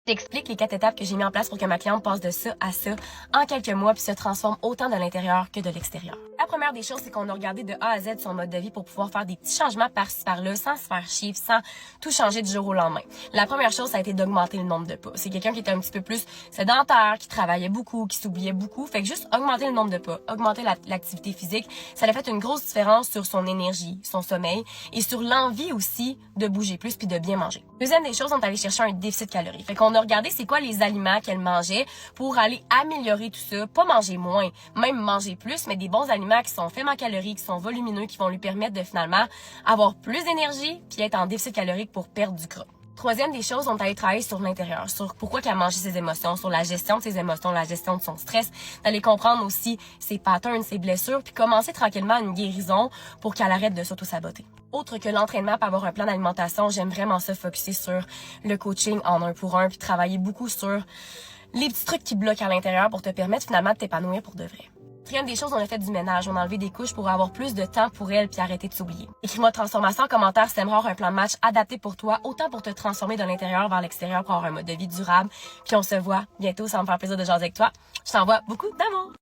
T'expliques les 4 étapes que j'ai mis en place pour que ma cliente passe de ça à ça en quelques mois puis se transforme autant de l'intérieur que de l'extérieur. La première des choses, c'est qu'on a regardé de A à Z son mode de vie pour pouvoir faire des petits changements par-ci par-là sans se faire chier, sans tout changer du jour au lendemain. La première chose, ça a été d'augmenter le nombre de pas. C'est quelqu'un qui était un petit peu plus sédentaire, qui travaillait beaucoup, qui s'oubliait beaucoup. Fait que juste augmenter le nombre de pas, augmenter l'activité physique, ça a fait une grosse différence sur son énergie, son sommeil et sur l'envie aussi de bouger plus puis de bien manger. Deuxième des choses, on est allé chercher un déficit calorique. Fait qu'on a regardé c'est quoi les aliments qu'elle mangeait pour aller améliorer tout ça, pas manger moins, même manger plus, mais des bons aliments qui sont faibles en calories, qui sont volumineux, qui vont lui permettre de finalement avoir plus d'énergie puis être en déficit calorique pour perdre du gras. Troisième des choses, on est allé travailler sur l'intérieur, sur pourquoi qu'elle mangeait ses émotions, sur la gestion de ses émotions, la gestion de son stress, d'aller comprendre aussi ses patterns, ses blessures, puis commencer tranquillement une guérison pour qu'elle arrête de s'auto-saboter. Autre que l'entraînement pour avoir un plan d'alimentation, j'aime vraiment ça, focusser sur le coaching en 1 pour 1, puis travailler beaucoup sur les petits trucs qui bloquent à l'intérieur pour te permettre finalement de t'épanouir pour de vrai. Quatrième des choses, on a fait du ménage. On a enlevé des couches pour avoir plus de temps pour elle puis arrêter de s'oublier. Écris-moi transformation en commentaire si t'aimerais avoir un plan de match adapté pour toi, autant pour te transformer de l'intérieur vers l'extérieur pour avoir un mode de vie durable. Puis on se voit bientôt, ça va me faire plaisir de jaser avec toi. Je t'envoie beaucoup d'amour!